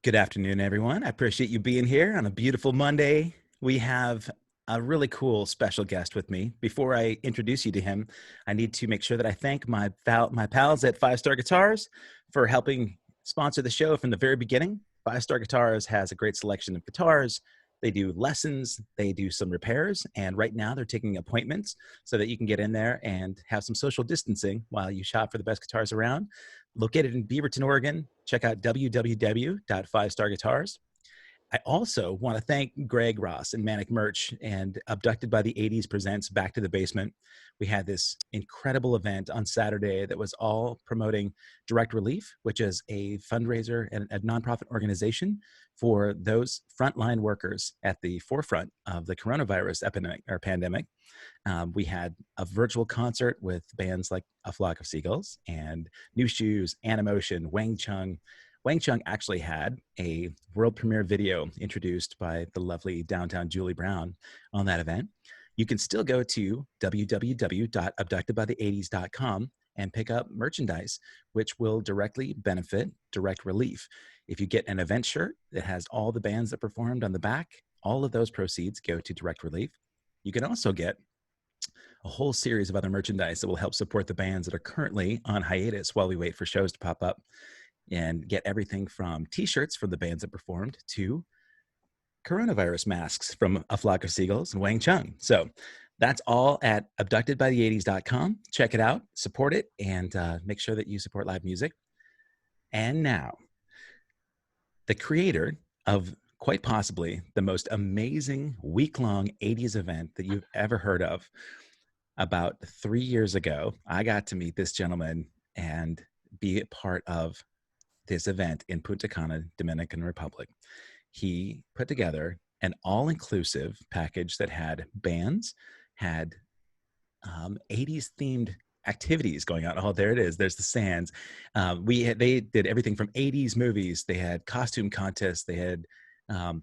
Good afternoon, everyone. I appreciate you being here on a beautiful Monday. We have a really cool special guest with me. Before I introduce you to him, I need to make sure that I thank my pals at Five Star Guitars for helping sponsor the show from the very beginning. Five Star Guitars has a great selection of guitars. They do lessons, they do some repairs, and right now they're taking appointments so that you can get in there and have some social distancing while you shop for the best guitars around. Located in Beaverton, Oregon, check out www.fivestarguitars. I also want to thank Greg Ross and Manic Merch and Abducted by the 80s presents Back to the Basement. We had this incredible event on Saturday that was all promoting Direct Relief, which is a fundraiser and a nonprofit organization for those frontline workers at the forefront of the coronavirus epidemic or pandemic. We had a virtual concert with bands like A Flock of Seagulls and New Shoes, Animotion, Wang Chung. Wang Chung actually had a world premiere video introduced by the lovely downtown Julie Brown on that event. You can still go to www.abductedbythe80s.com and pick up merchandise, which will directly benefit Direct Relief. If you get an event shirt that has all the bands that performed on the back, all of those proceeds go to Direct Relief. You can also get a whole series of other merchandise that will help support the bands that are currently on hiatus while we wait for shows to pop up, and get everything from t-shirts from the bands that performed to coronavirus masks from A Flock of Seagulls and Wang Chung. So that's all at abductedbythe80s.com. Check it out, support it, and make sure that you support live music. And now, the creator of quite possibly the most amazing week-long 80s event that you've ever heard of. About 3 years ago, I got to meet this gentleman and be a part of this event in Punta Cana, Dominican Republic. He put together an all-inclusive package that had bands, had 80s themed activities going on. Oh, there it is. There's the Sands. They did everything from 80s movies. They had costume contests. They had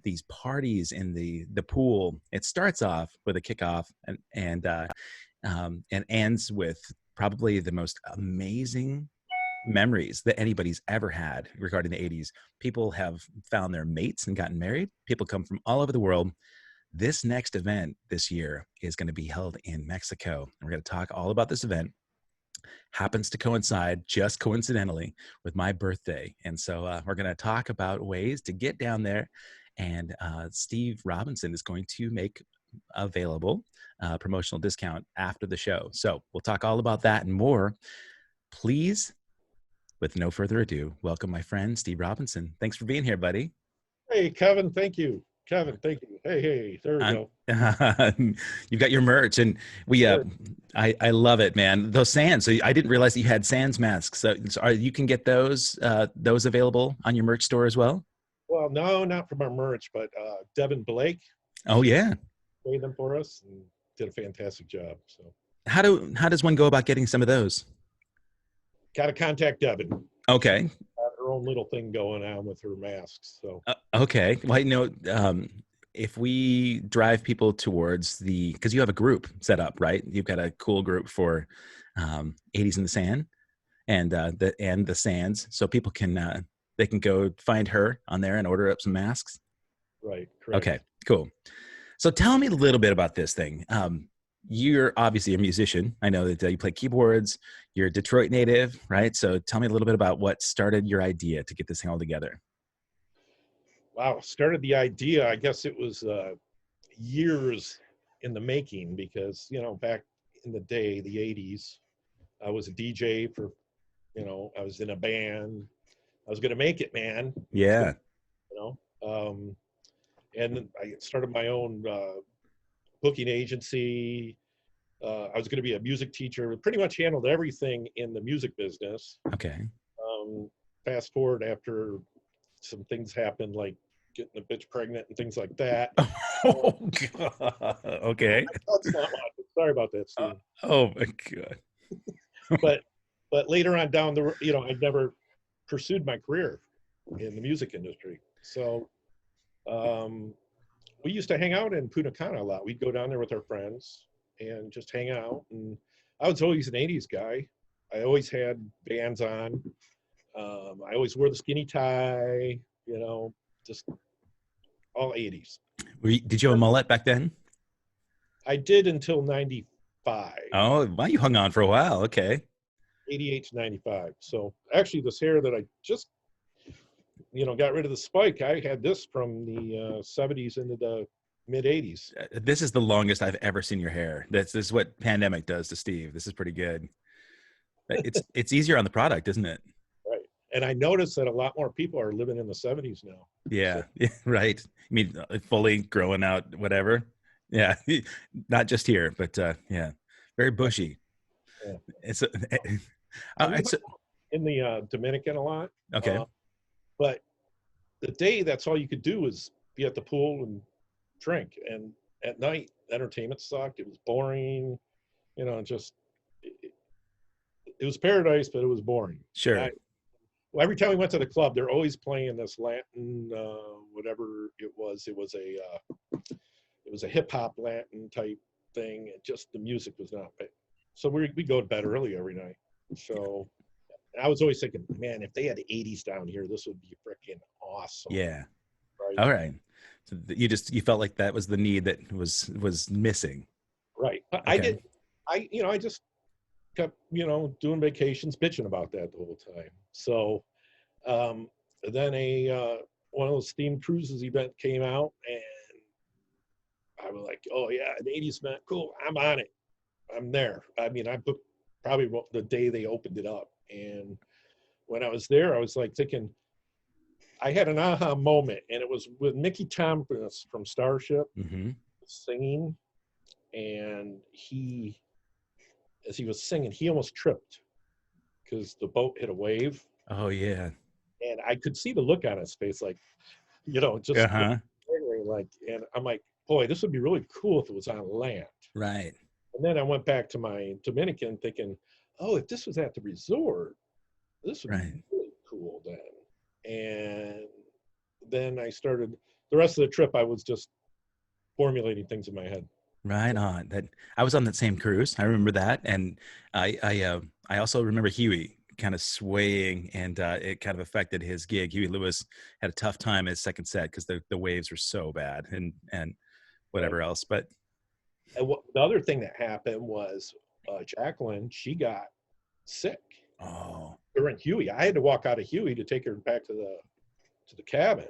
these parties in the pool. It starts off with a kickoff and ends with probably the most amazing memories that anybody's ever had regarding the 80s. People have found their mates and gotten married. People come from all over the world. This next event this year is going to be held in Mexico. And we're going to talk all about this event. Happens to coincide just coincidentally with my birthday. And so we're going to talk about ways to get down there. And Steve Robinson is going to make available a promotional discount after the show. So we'll talk all about that and more. Please, with no further ado, welcome my friend, Steve Robinson. Thanks for being here, buddy. Hey, Kevin, thank you. Kevin, thank you. Hey, there we go. You've got your merch, and I love it, man. Those Sands. So I didn't realize that you had Sands masks. So you can get those available on your merch store as well? Well, no, not from our merch, but Devin Blake. Oh, yeah. Made them for us and did a fantastic job. So how does one go about getting some of those? Got to contact Devin. Okay. Got her own little thing going on with her masks. So okay. Well, if we drive people towards because you have a group set up, right? You've got a cool group for 80s in the Sand and the Sands, so people can they can go find her on there and order up some masks. Right. Correct. Okay. Cool. So tell me a little bit about this thing. You're obviously a musician. I know that you play keyboards. You're a Detroit native, right? So tell me a little bit about what started your idea to get this thing all together. Wow. Started the idea, I guess it was years in the making because, back in the day, the 80s, I was a DJ for, I was in a band. I was going to make it, man. Yeah. And I started my own booking agency. I was going to be a music teacher, pretty much handled everything in the music business. Okay. Fast forward after some things happened, like getting a bitch pregnant and things like that. Oh, God. Okay. Sorry about that, Steve. Oh, my God. but later on down the road, I never pursued my career in the music industry. So we used to hang out in Punta Cana a lot. We'd go down there with our friends and just hang out. And I was always an 80s guy. I always had bands on. I always wore the skinny tie. you know, just all 80s. Did you have a mullet back then? I did until 95, Oh, wow, you hung on for a while. Okay. 88 to 95. So actually this hair that I just, got rid of the spike, I had this from the 70s into the mid 80s. This is the longest I've ever seen your hair. This is what pandemic does to Steve. This is pretty good. It's easier on the product, isn't it? Right. And I noticed that a lot more people are living in the 70s now. Yeah, yeah, right. I mean, fully growing out, whatever. Yeah, not just here, but yeah, very bushy. Yeah. It's We in the Dominican a lot. Okay. But the day, that's all you could do is be at the pool and drink. And at night, entertainment sucked. It was boring. Just it was paradise, but it was boring. Sure. Well, every time we went to the club, they're always playing this Latin, whatever it was. It was a hip hop Latin type thing, and just the music was not. So we go to bed early every night. So I was always thinking, man, if they had the 80s down here, this would be freaking awesome. Yeah. Right. All right. So you felt like that was the need that was missing. Right. Okay. I just kept, doing vacations, bitching about that the whole time. So then one of those themed cruises event came out, and I was like, oh yeah, an 80s event, cool, I'm on it. I'm there. I mean, I booked probably the day they opened it up. And when I was there, I was like thinking, I had an aha moment, and it was with Mickey Thomas from Starship singing, and as he was singing, he almost tripped because the boat hit a wave. Oh yeah. And I could see the look on his face, like, just like, and I'm like, boy, this would be really cool if it was on land. Right. And then I went back to my Dominican thinking, oh, if this was at the resort, this would be really cool then. And then I started, the rest of the trip, I was just formulating things in my head. Right on. That I was on that same cruise. I remember that, and I also remember Huey kind of swaying, and it kind of affected his gig. Huey Lewis had a tough time his second set because the waves were so bad, and whatever else. But and the other thing that happened was Jacqueline, she got sick. Oh. During Huey, I had to walk out of Huey to take her back to the cabin,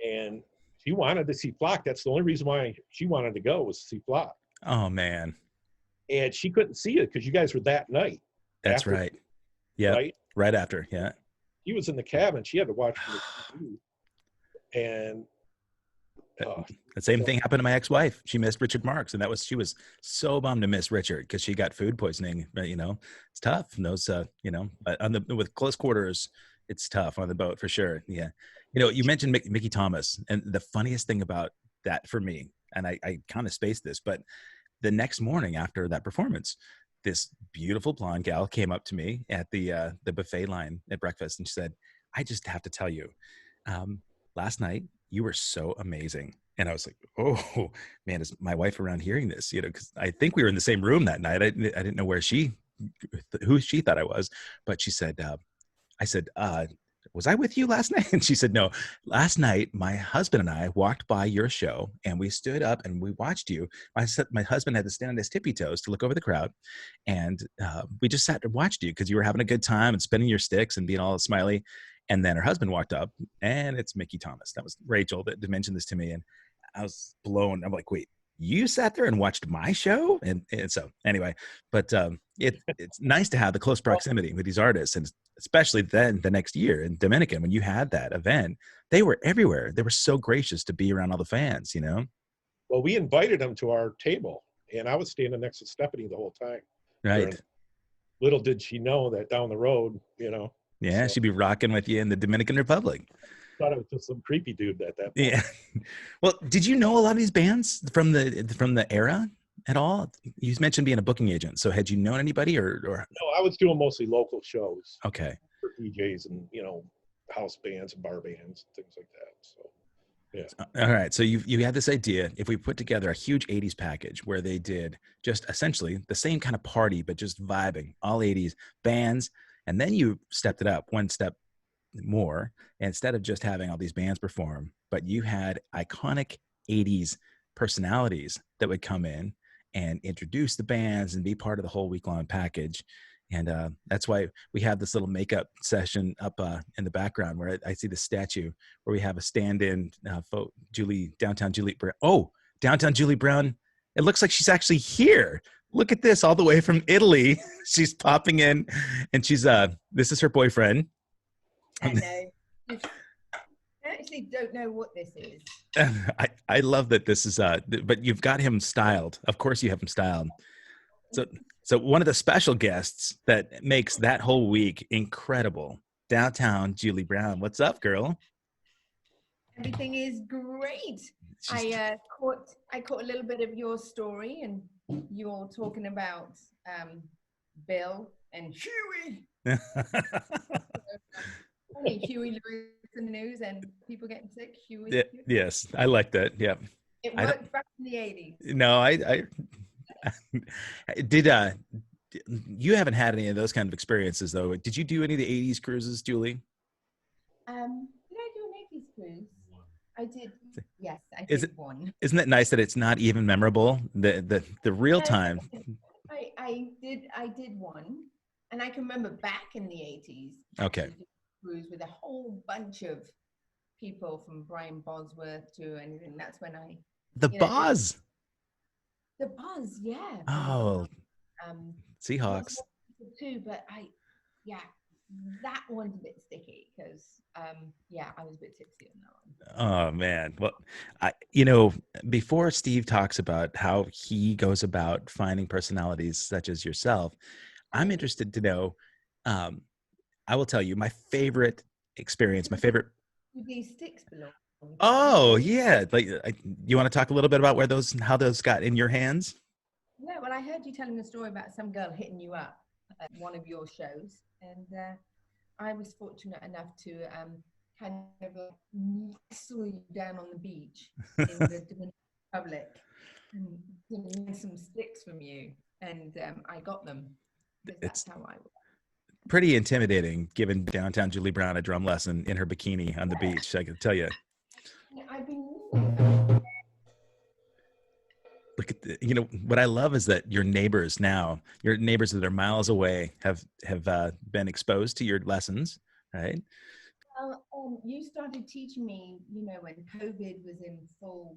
and she wanted to see Flock. That's the only reason why she wanted to go, was to see Flock. Oh man. And she couldn't see it because you guys were that night. That's right. Yeah. Right after. Yeah. He was in the cabin. She had to watch from the TV. And the same thing happened to my ex-wife. She missed Richard Marx, and she was so bummed to miss Richard because she got food poisoning. But, it's tough. And those, but with close quarters, it's tough on the boat for sure. Yeah. You mentioned Mickey Thomas, and the funniest thing about that for me, and I kind of spaced this, but the next morning after that performance, this beautiful blonde gal came up to me at the buffet line at breakfast, and she said, I just have to tell you, last night you were so amazing. And I was like, oh man, is my wife around hearing this? Because I think we were in the same room that night. I didn't know who she thought I was, but she said, I said, was I with you last night? And she said, no, last night, my husband and I walked by your show, and we stood up and we watched you. My husband had to stand on his tippy toes to look over the crowd. And we just sat and watched you because you were having a good time and spinning your sticks and being all smiley. And then her husband walked up, and it's Mickey Thomas. That was Rachel that mentioned this to me. And I was blown. I'm like, wait, you sat there and watched my show? And so anyway, but it's nice to have the close proximity with these artists. And especially then the next year in Dominican, when you had that event, they were everywhere. They were so gracious to be around all the fans, Well, we invited them to our table, and I was standing next to Stephanie the whole time. Right. Little did she know that down the road, Yeah, so she'd be rocking with you in the Dominican Republic. Thought it was just some creepy dude at that point. Yeah. Well, did you know a lot of these bands from the era at all? You mentioned being a booking agent. So had you known anybody or? No, I was doing mostly local shows. Okay. For DJs and, house bands and bar bands, things like that. So, yeah. All right. So you had this idea, if we put together a huge 80s package where they did just essentially the same kind of party, but just vibing, all 80s bands. And then you stepped it up one step more. And instead of just having all these bands perform, but you had iconic 80s personalities that would come in and introduce the bands and be part of the whole week-long package. And that's why we have this little makeup session up in the background where I see the statue where we have a stand-in downtown Julie Brown. Oh, downtown Julie Brown. It looks like she's actually here. Look at this, all the way from Italy. She's popping in, and she's this is her boyfriend. I know. I actually don't know what this is. I love that this is but you've got him styled. Of course you have him styled. So one of the special guests that makes that whole week incredible, downtown Julie Brown. What's up, girl? Everything is great. I caught a little bit of your story, and you're talking about Bill and Huey. Huey Lewis in the news and people getting sick. Huey. Yes, I like that. Yeah. It worked back in the 80s. No, I did. You haven't had any of those kind of experiences, though. Did you do any of the 80s cruises, Julie? Did I do an 80s cruise? I did. Yes, I did one. Isn't it nice that it's not even memorable? The real time. I did one, and I can remember back in the 80s. Okay. Cruise with a whole bunch of people from Brian Bosworth to anything. That's when The Buzz, yeah. Oh, Seahawks too, but that one's a bit sticky because I was a bit tipsy on that one. Oh man, well, before Steve talks about how he goes about finding personalities such as yourself, I'm interested to know. I will tell you my favorite experience. My favorite. These sticks belong. Oh yeah, like you want to talk a little bit about how those got in your hands? Yeah, well, I heard you telling a story about some girl hitting you up at one of your shows, and I was fortunate enough to kind of wrestle you down on the beach in the Dominican Republic and win some sticks from you, and I got them. That's how I was. Pretty intimidating, giving downtown Julie Brown a drum lesson in her bikini on the beach. I can tell you. I've been. Look at what I love is that your neighbors that are miles away have been exposed to your lessons, right? Well, you started teaching me, when COVID was in full,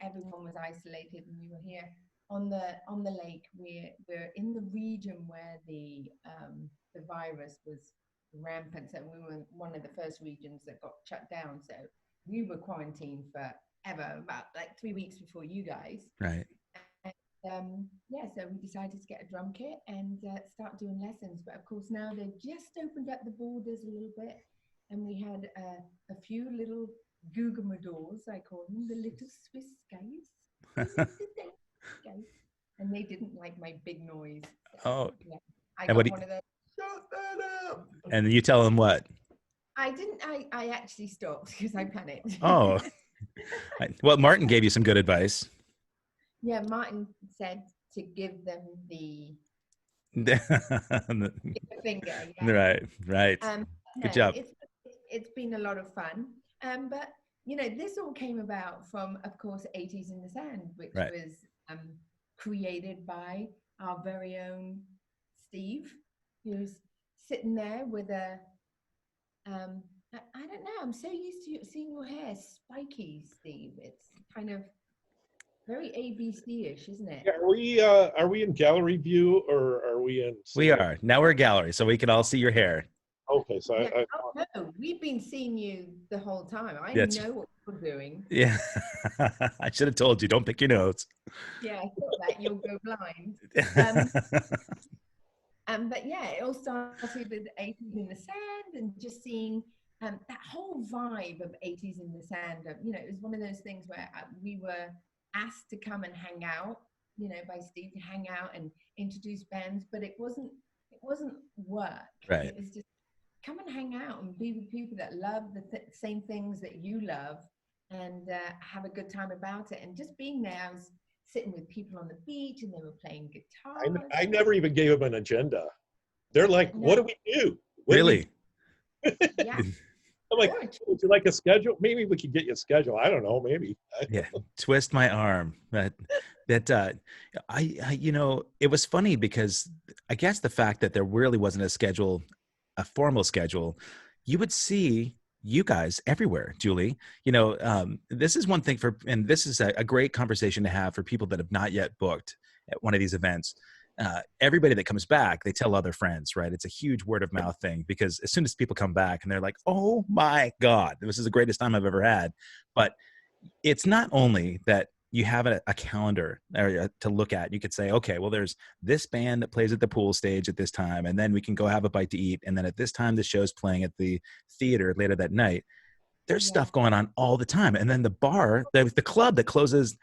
everyone was isolated, and we were here on the lake. We're in the region where the virus was rampant, and we were one of the first regions that got shut down. So we were quarantined forever, about like 3 weeks before you guys. Right. And, so we decided to get a drum kit and start doing lessons. But of course now they've just opened up the borders a little bit, and we had a few little Gugamadors, I call them, the little Swiss guys. And they didn't like my big noise. Oh, yeah. I got one of those. Shut that up! And you tell them what? I didn't. I actually stopped because I panicked. Oh, well, Martin gave you some good advice. Yeah, Martin said to give them the finger. Yeah. Right. Good job. It's been a lot of fun. But this all came about from, of course, 80s in the Sand, which was created by our very own Steve, who's sitting there with a, I don't know, I'm so used to seeing your hair spiky, Steve. It's kind of very ABC-ish, isn't it? Yeah, are we in gallery view or are we in? We are. Now we're gallery, so we can all see your hair. Okay, so yeah. No, we've been seeing you the whole time. I know what you're doing. Yeah, I should have told you. Don't pick your nose. Yeah, I thought that you'll go blind. But yeah, it all started with 80s in the Sand and just seeing that whole vibe of 80s in the Sand. It was one of those things where we were asked to come and hang out, by Steve to hang out and introduce bands, but it wasn't work. Right. It was just come and hang out and be with people that love the same things that you love and have a good time about it. And just being there, I was sitting with people on the beach and they were playing guitar. I never even gave them an agenda. They're like, what do we do? Really? Yeah. I'm like, Or would you like a schedule? Maybe we could get you a schedule. I don't know. Maybe. Yeah, twist my arm. You know, it was funny because I guess the fact that there really wasn't a schedule, a formal schedule, you would see you guys everywhere, Julie. You know, this is one thing and this is a great conversation to have for people that have not yet booked at one of these events. Everybody that comes back, they tell other friends, right? It's a huge word of mouth thing because as soon as people come back and they're like, "Oh my God, this is the greatest time I've ever had," but it's not only that you have a calendar to look at. You could say, okay, well, there's this band that plays at the pool stage at this time, and then we can go have a bite to eat. And then at this time, the show's playing at the theater later that night. There's yeah. stuff going on all the time. And then the bar, the club that closes,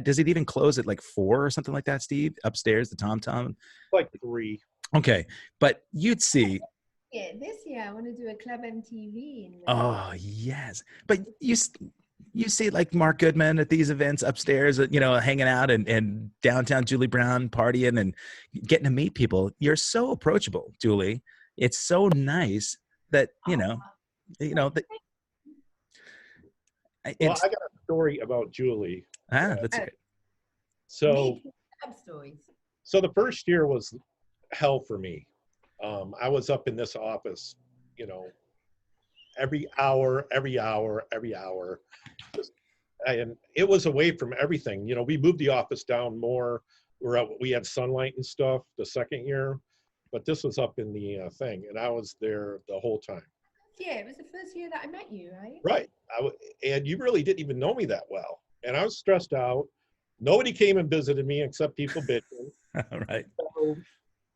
does it even close at like 4 or something like that, Steve? Upstairs, the Tom Tom? Like 3. Okay. But you'd see, Yeah, this year I want to do a Club MTV. oh, yes. But you see like Mark Goodman at these events upstairs, you know, hanging out and downtown Julie Brown partying and getting to meet people. You're so approachable, Julie. It's so nice that, that Well, it's, I got a story about Julie. that's Oh, it. So, me, love stories. so the first year was hell for me. I was up in this office, every hour, every hour, every hour. And it was away from everything. We moved the office down more. We had sunlight and stuff the second year, but this was up in the thing, and I was there the whole time. Yeah, it was the first year that I met you, right? Right. And you really didn't even know me that well. And I was stressed out. Nobody came and visited me except people bitching. Right.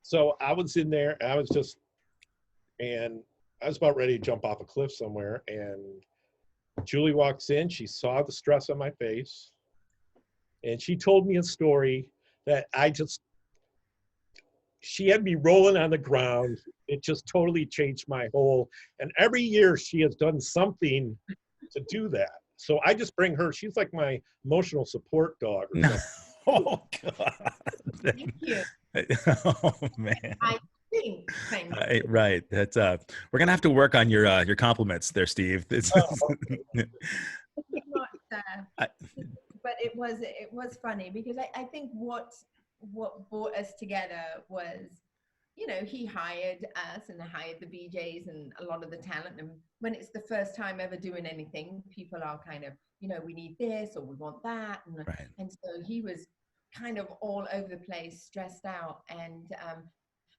So I was in there, and I was about ready to jump off a cliff somewhere. And Julie walks in. She saw the stress on my face. And she told me a story that she had me rolling on the ground. It just totally changed my whole, and every year she has done something to do that. So I just bring her, she's like my emotional support dog or something. Oh, God. Thank you. Oh, man. I think. Thank you. Right. That's we're gonna have to work on your compliments there, Steve. Not, I- but it was funny because I think what brought us together was, he hired us and hired the BJs and a lot of the talent. And when it's the first time ever doing anything, people are kind of, we need this or we want that. Right. And so he was kind of all over the place, stressed out. And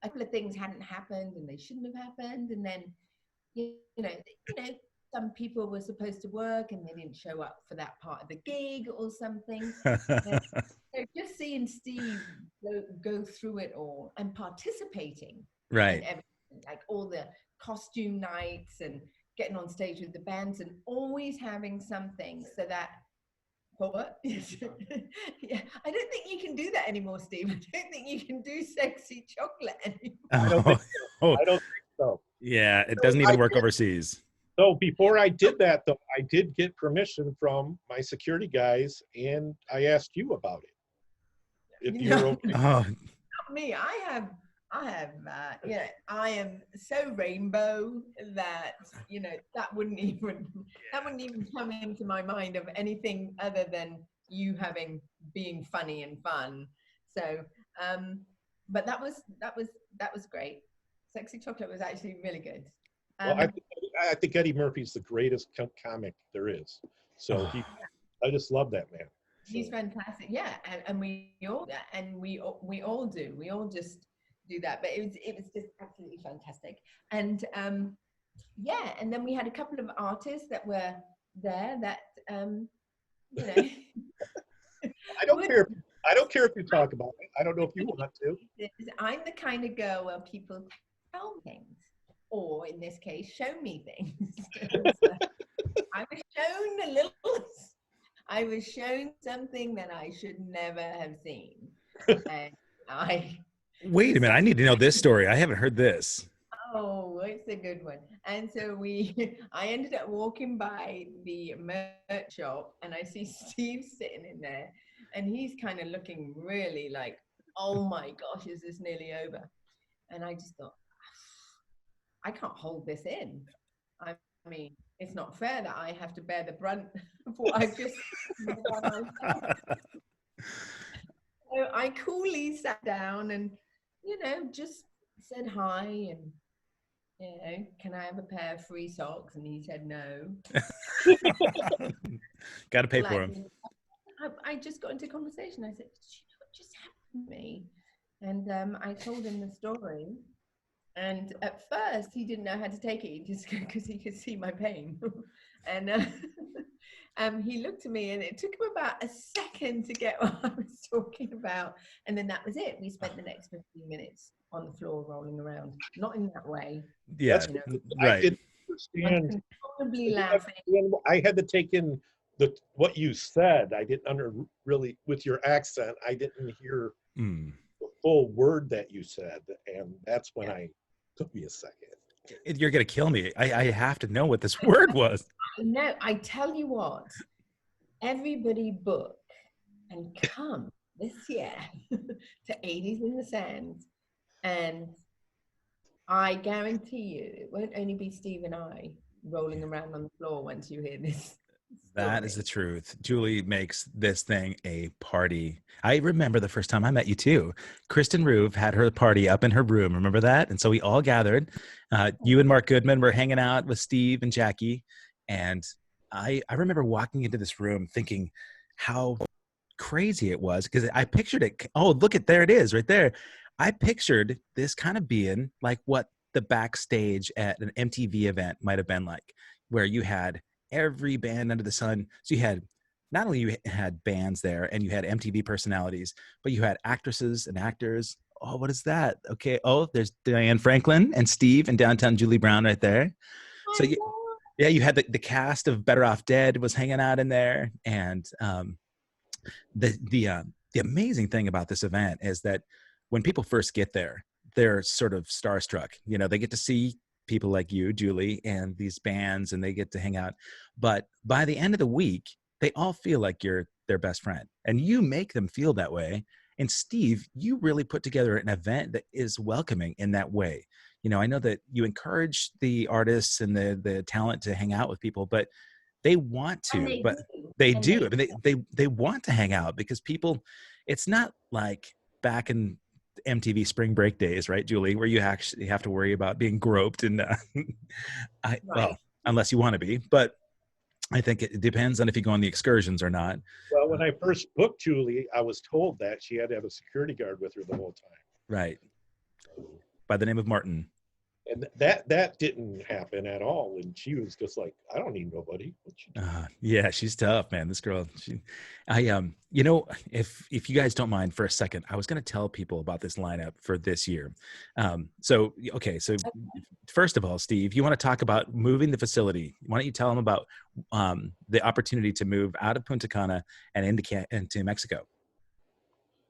a couple of things hadn't happened and they shouldn't have happened. And then, some people were supposed to work and they didn't show up for that part of the gig or something. So just seeing Steve go through it all and participating Right. in everything, like all the costume nights and getting on stage with the bands and always having something so that what? Yeah, I don't think you can do that anymore, Steve. I don't think you can do sexy chocolate anymore. I don't think so. I don't think so. Yeah, it doesn't even work overseas. So before I did that, though, I did get permission from my security guys, and I asked you about it. If you're okay. Oh, Not me. I have, I am so rainbow that, that wouldn't even come into my mind of anything other than you being funny and fun. So, but that was great. Sexy Chocolate was actually really good. Well, I think Eddie Murphy's the greatest comic there is. So I just love that man. He's fantastic. Yeah, and we all do. We all just do that. But it was just absolutely fantastic. And and then we had a couple of artists that were there that I don't care. I don't care if you talk about it. I don't know if you want to. I'm the kind of girl where people tell things, or in this case, show me things. I was shown something that I should never have seen. And wait a minute. I need to know this story. I haven't heard this. Oh, it's a good one. And so I ended up walking by the merch shop and I see Steve sitting in there and he's kind of looking really like, oh my gosh, is this nearly over? And I just thought, I can't hold this in. I mean, it's not fair that I have to bear the brunt of what I've just done myself. So I coolly sat down and, just said hi and, can I have a pair of free socks? And he said no. Got to pay for them. I just got into conversation. I said, "Do you know what just happened to me?" And I told him the story. And at first, he didn't know how to take it, just because he could see my pain. And he looked at me, and it took him about a second to get what I was talking about. And then that was it. We spent the next 15 minutes on the floor rolling around. Not in that way. Yeah, right. I didn't understand. I had to take in what you said. I didn't really, with your accent, I didn't hear the full word that you said. And that's when took me a second. You're going to kill me. I have to know what this word was. No, I tell you what, everybody book and come this year to 80s in the Sands. And I guarantee you, it won't only be Steve and I rolling around on the floor once you hear this. That is the truth. Julie makes this thing a party. I remember the first time I met you too. Kristen Roove had her party up in her room. Remember that? And so we all gathered. You and Mark Goodman were hanging out with Steve and Jackie. And I remember walking into this room thinking how crazy it was, because I pictured it. Oh, look at, there it is right there. I pictured this kind of being like what the backstage at an MTV event might have been like, where you had every band under the sun. So you had, not only you had bands there and you had MTV personalities, but you had actresses and actors. Oh, what is that? Okay. Oh, there's Diane Franklin and Steve and downtown Julie Brown right there. So you had the cast of Better Off Dead was hanging out in there. And the amazing thing about this event is that when people first get there, they're sort of starstruck. They get to see people like you, Julie, and these bands, and they get to hang out. But by the end of the week, they all feel like you're their best friend, and you make them feel that way. And Steve, you really put together an event that is welcoming in that way. I know that you encourage the artists and the talent to hang out with people, but they want to, they do. I mean, they want to hang out because people, it's not like back in MTV spring break days, right, Julie, where you actually have to worry about being groped and well, unless you want to be, but I think it depends on if you go on the excursions or not. Well, when I first booked Julie, I was told that she had to have a security guard with her the whole time. Right. By the name of Martin. And that didn't happen at all. And she was just like, I don't need nobody. Yeah, she's tough, man. This girl, if you guys don't mind for a second, I was going to tell people about this lineup for this year. So first of all, Steve, you want to talk about moving the facility. Why don't you tell them about the opportunity to move out of Punta Cana and into Mexico?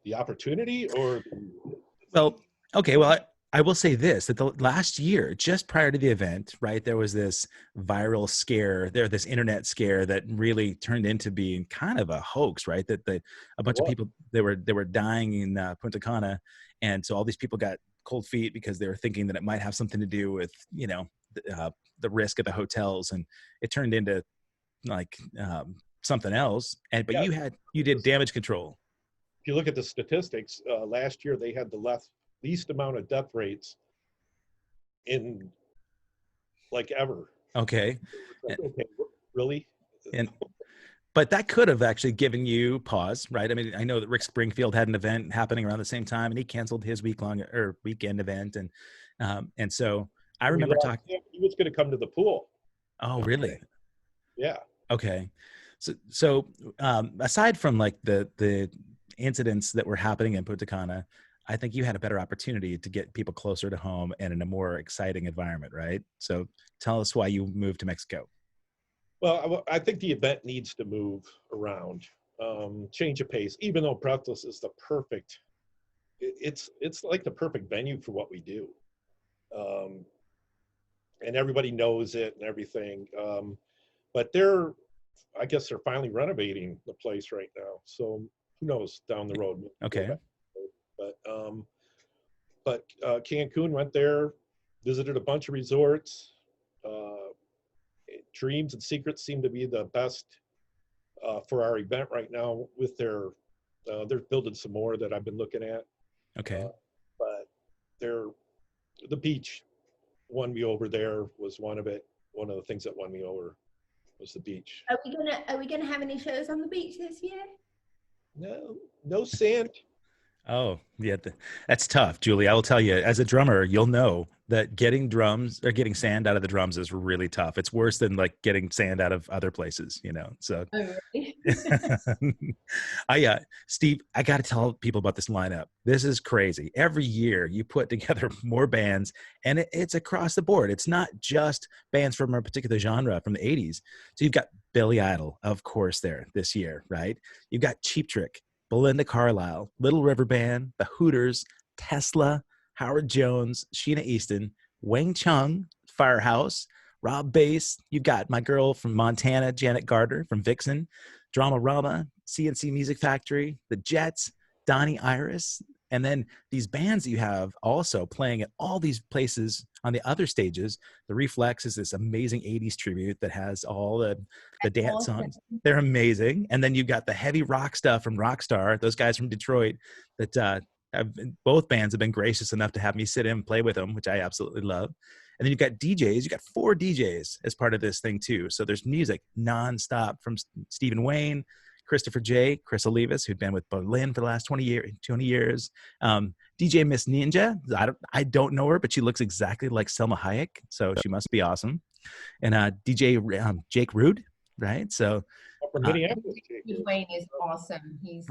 The opportunity or? Well, okay. Well, I will say this, that the last year, just prior to the event, right, there was this viral scare, this internet scare that really turned into being kind of a hoax, right? That a bunch of people, they were dying in Punta Cana. And so all these people got cold feet because they were thinking that it might have something to do with, the risk of the hotels. And it turned into like something else. But you did damage control. If you look at the statistics, last year they had the least amount of death rates in like ever. Okay. Okay, really? But that could have actually given you pause, right? I mean, I know that Rick Springfield had an event happening around the same time, and he canceled his weekend event, and so I remember talking. He was going to come to the pool. Oh, really? Yeah. Okay. So aside from like the incidents that were happening in Punta Cana, I think you had a better opportunity to get people closer to home and in a more exciting environment, right? So tell us why you moved to Mexico. Well, I think the event needs to move around, change of pace, even though Breathless is the perfect, it's like the perfect venue for what we do. And everybody knows it and everything. But I guess they're finally renovating the place right now. So who knows down the road. Okay. But Cancun went there visited a bunch of resorts. Uh, Dreams and Secrets seem to be the best for our event right now. With they're building some more that I've been looking at. Okay. But the beach won me over. There was one of it. One of the things that won me over was the beach. Are we gonna have any shows on the beach this year? No sand. Oh, yeah, that's tough, Julie. I will tell you, as a drummer, you'll know that getting drums or getting sand out of the drums is really tough. It's worse than like getting sand out of other places, you know. So, Oh, really? Steve, I got to tell people about this lineup. This is crazy. Every year you put together more bands, and it's across the board. It's not just bands from a particular genre from the '80s. So you've got Billy Idol, of course, there this year, right? You've got Cheap Trick, Belinda Carlisle, Little River Band, The Hooters, Tesla, Howard Jones, Sheena Easton, Wang Chung, Firehouse, Rob Bass. You've got my girl from Montana, Janet Gardner from Vixen, Drama Rama, CNC Music Factory, The Jets, Donnie Iris, and then these bands that you have also playing at all these places on the other stages. The Reflex is this amazing 80s tribute that has all the dance songs. They're amazing. And then you've got the heavy rock stuff from Rockstar, those guys from Detroit that both bands have been gracious enough to have me sit in and play with them, which I absolutely love. And then you've got DJs. You've got 4 DJs as part of this thing too. So there's music nonstop from Stephen Wayne, Christopher J., Chris Olivas, who'd been with Berlin for the last 20 years. DJ Miss Ninja, I don't know her, but she looks exactly like Selma Hayek, so she must be awesome. And DJ Jake Rude, right? So From Minneapolis. Wayne is awesome. He's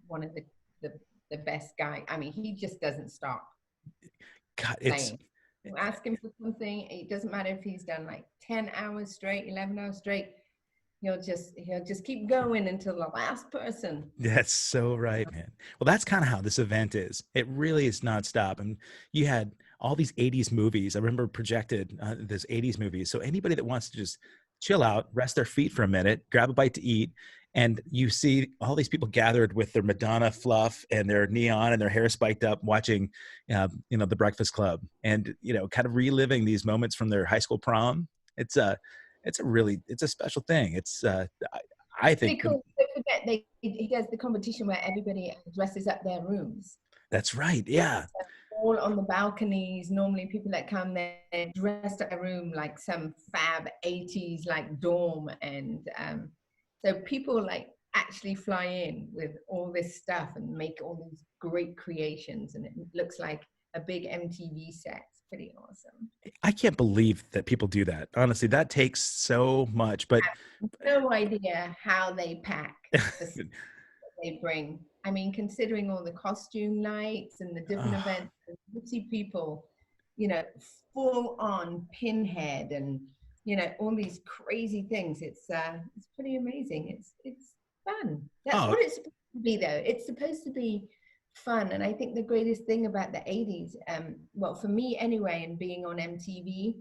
one of the best guy. I mean, he just doesn't stop. God, You ask him for something, it doesn't matter if he's done like 10 hours straight, 11 hours straight. He'll just keep going until the last person. That's so right, man. Well, that's kind of how this event is. It really is nonstop. And you had all these 80s movies. I remember projected this 80s movies. So anybody that wants to just chill out, rest their feet for a minute, grab a bite to eat, and you see all these people gathered with their Madonna fluff and their neon and their hair spiked up, watching, The Breakfast Club, and kind of reliving these moments from their high school prom. It's a special thing. It's I think cool. Don't forget, he does the competition where everybody dresses up their rooms. That's right. Yeah. All on the balconies. Normally people that come there dressed up a room like some fab 80s like dorm, and so people like actually fly in with all this stuff and make all these great creations, and it looks like a big MTV set. It's pretty awesome. I can't believe that people do that. Honestly, that takes so much, but I have no idea how they pack the stuff they bring. I mean, considering all the costume nights and the different events, and you see people, full on pinhead and all these crazy things. It's pretty amazing. It's fun. That's what it's supposed to be, though. It's supposed to be fun. And I think the greatest thing about the 80s, well, for me anyway, and being on MTV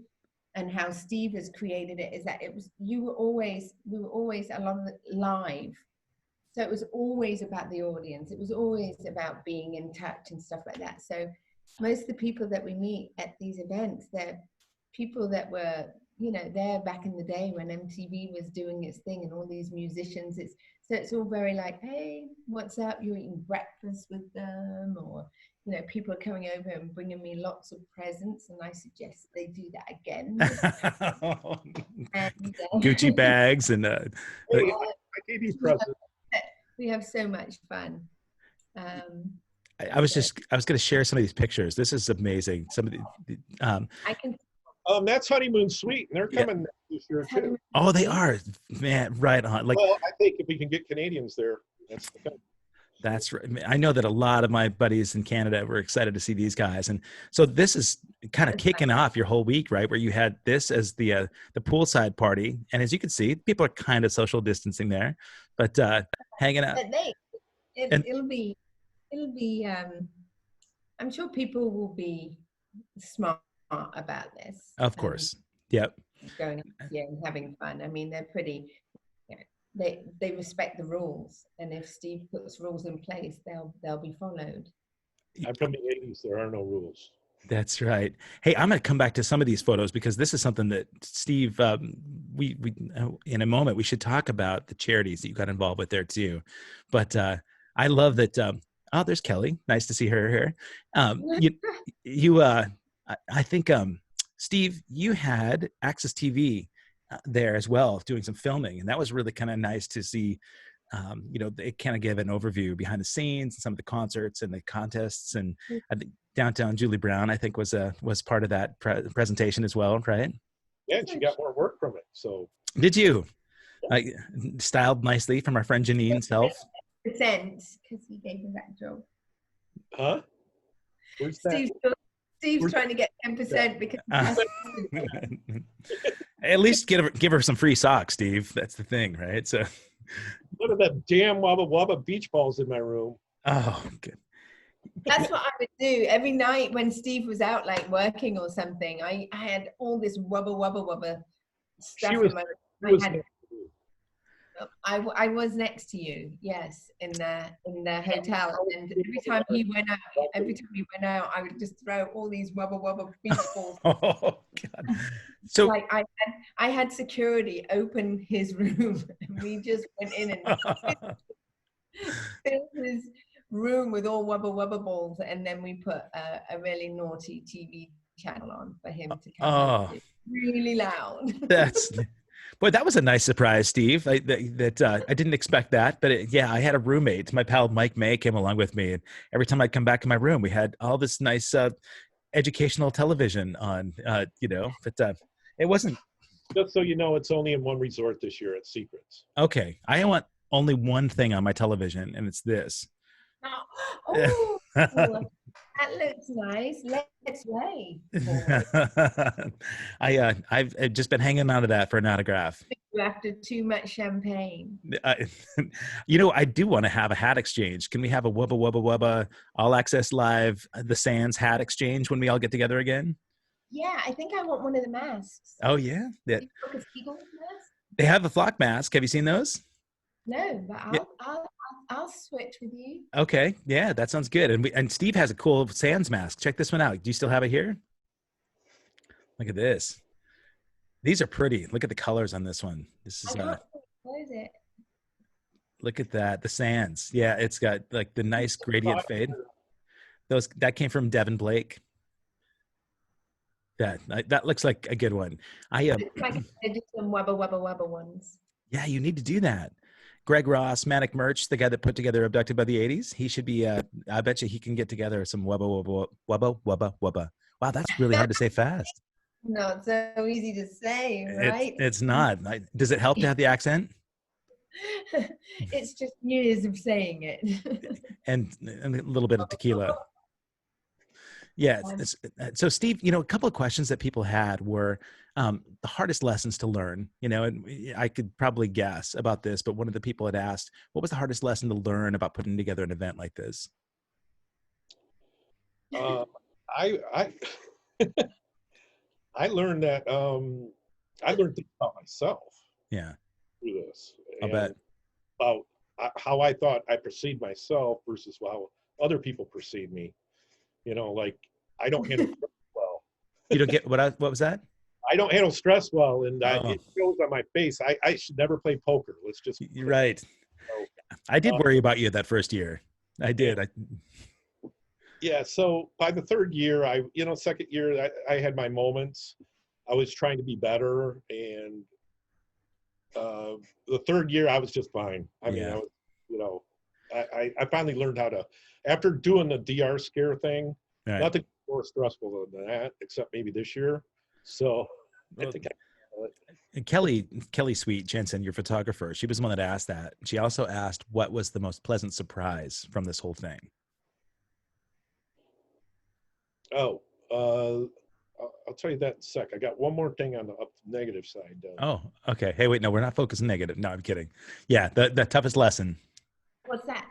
and how Steve has created it, is that we were always a lot of it live. So it was always about the audience. It was always about being in touch and stuff like that. So most of the people that we meet at these events, they're people that were, there back in the day when MTV was doing its thing, and all these musicians. It's all very like, hey, what's up? You're eating breakfast with them, or people are coming over and bringing me lots of presents, and I suggest they do that again. And, Gucci bags and I gave you presents. We have so much fun. I was going to share some of these pictures. This is amazing. Some of the I can. That's Honeymoon Suite, and they're coming this year too. Oh, they are, man. Right on. Like, well, I think if we can get Canadians there, that's the thing. That's right. I know that a lot of my buddies in Canada were excited to see these guys, and so this is kind of kicking off your whole week, right? Where you had this as the poolside party, and as you can see, people are kind of social distancing there, but hanging out. It'll be. I'm sure people will be smart about this. Of course. Yep. Going and having fun. I mean, they're pretty. They respect the rules, and if Steve puts rules in place, they'll be followed. I'm from the 80s. There are no rules. That's right. Hey, I'm going to come back to some of these photos because this is something that Steve, we in a moment we should talk about the charities that you got involved with there too. But I love that. Oh, there's Kelly. Nice to see her here. You, I think Steve, you had Access TV there as well, doing some filming, and that was really kind of nice to see. It kind of gave an overview behind the scenes and some of the concerts and the contests. And I think downtown Julie Brown, I think was part of that presentation as well, right? Yeah, and she got more work from it. So did you? Styled nicely from our friend Janine self. Because he gave me that job. Huh? Where's that? Steve's trying to get 10% because at least give her some free socks, Steve. That's the thing, right? So what are the damn Wubba Wubba beach balls in my room? Oh, good. That's what I would do every night when Steve was out, like working or something. I had all this Wubba stuff in my room. I was next to you, yes, in the hotel, and every time he went out, I would just throw all these Wubba beach balls. Oh God! So like I had security open his room, and we just went in and filled his room with all Wubba balls, and then we put a really naughty TV channel on for him to come in really loud. Boy, that was a nice surprise, Steve. I didn't expect that, but I had a roommate. My pal Mike May came along with me, and every time I'd come back in my room, we had all this nice educational television on. But it wasn't. Just so you know, it's only in one resort this year at Secrets. Okay, I want only one thing on my television, and it's this. Oh, that looks nice. Let's play. I've just been hanging on to that for an autograph. After too much champagne. I do want to have a hat exchange. Can we have a Wubba All Access Live The Sands hat exchange when we all get together again? Yeah, I think I want one of the masks. Oh yeah, a seagull mask? They have a flock mask. Have you seen those? No, but I'll switch with you. Okay, yeah, that sounds good. And Steve has a cool Sands mask. Check this one out. Do you still have it here? Look at this. These are pretty. Look at the colors on this one. This is what is it? Look at that. The Sands. Yeah, it's got like the nice gradient fade. That came from Devin Blake. That looks like a good one. I did some Wubba ones. Yeah, you need to do that. Greg Ross, Manic Merch, the guy that put together Abducted by the 80s. He should be, I bet you he can get together some Wubba. Wow, that's really hard to say fast. No, it's so easy to say, right? It's not. Does it help to have the accent? It's just years of saying it. and a little bit of tequila. Yeah. So Steve, a couple of questions that people had were the hardest lessons to learn, and I could probably guess about this, but one of the people had asked, what was the hardest lesson to learn about putting together an event like this? I learned that I learned things about myself. Yeah. Through this. I'll bet. About how I thought I perceived myself versus how other people perceive me. Like I don't handle stress well. You don't get what was that? I don't handle stress well, and it shows on my face. I should never play poker. Let's just. You're right. So, I did worry about you that first year. I did. Yeah. So by the third year, second year, I had my moments. I was trying to be better, and the third year, I was just fine. I mean, I was, I finally learned how to, after doing the DR scare thing, nothing more stressful than that, except maybe this year. So I think Kelly Sweet Jensen, your photographer, she was the one that asked that. She also asked, what was the most pleasant surprise from this whole thing? Oh, I'll tell you that in a sec. I got one more thing on the negative side. Oh, okay. Hey, wait, no, we're not focusing negative. No, I'm kidding. Yeah, the toughest lesson. What's that?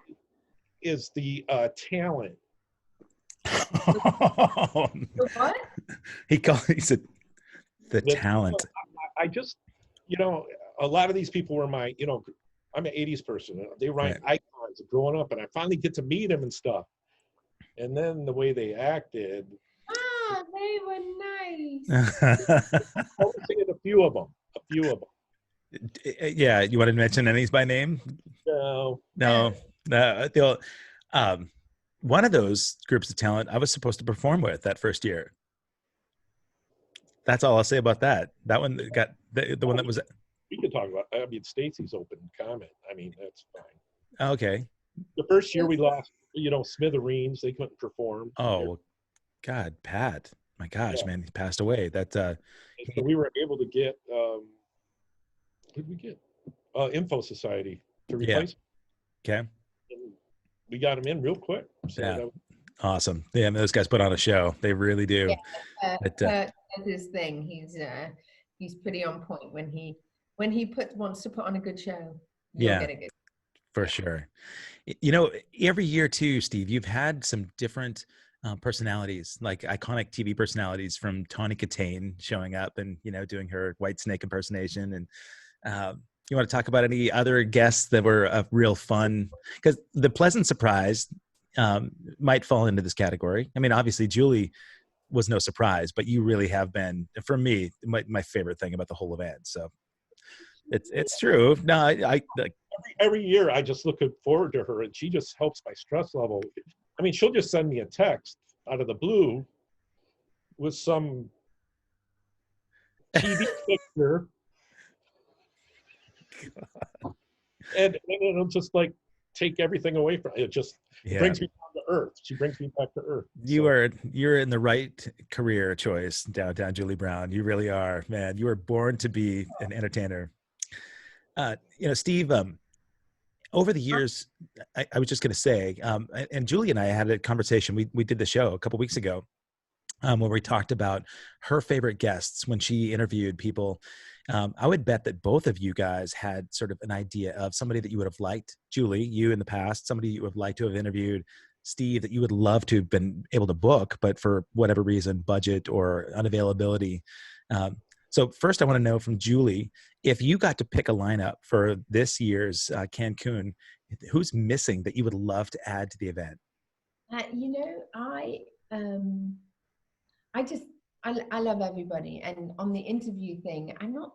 Is the talent. What? He said the talent. I just, a lot of these people were my, I'm an 80s person. They were my icons of growing up, and I finally get to meet them and stuff. And then the way they acted. Oh, they were nice. Only singing a few of them. A few of them. Yeah, you want to mention any by name? No. No, no. One of those groups of talent I was supposed to perform with that first year. That's all I'll say about that. That one got the one that was We could talk about. I mean, Stacy's open comment. I mean, that's fine. okay. The first year we lost, Smithereens. They couldn't perform. Oh, God, Pat. My gosh, Yeah. man, he passed away. That And so we were able to get. Who did we get? Info Society to replace. Okay. And we got him in real quick. So Yeah. that, Awesome. Yeah, those guys put on a show. They really do. Yeah, But, that's his thing. He's pretty on point when he wants to put on a good show. You'll get a good. For sure. Every year too, Steve, you've had some different personalities, like iconic TV personalities, from Tawny Katane showing up and, doing her White Snake impersonation. And you want to talk about any other guests that were a real fun? Because the pleasant surprise might fall into this category. I mean, obviously, Julie was no surprise, but you really have been, for me, my favorite thing about the whole event. So it's true. No, I every year I just look forward to her, and she just helps my stress level. I mean, she'll just send me a text out of the blue with some TV picture, and it'll just like take everything away from it. Just brings me down to earth. She brings me back to earth. You're in the right career choice, downtown Julie Brown. You really are, man. You were born to be an entertainer. Steve, over the years, I was just going to say, and Julie and I had a conversation. We did the show a couple weeks ago where we talked about her favorite guests when she interviewed people. I would bet that both of you guys had sort of an idea of somebody that you would have liked. Julie, you in the past, somebody you would have liked to have interviewed. Steve, that you would love to have been able to book, but for whatever reason, budget or unavailability. So first, I want to know from Julie, if you got to pick a lineup for this year's Cancun, who's missing that you would love to add to the event? I love everybody, and on the interview thing, I'm not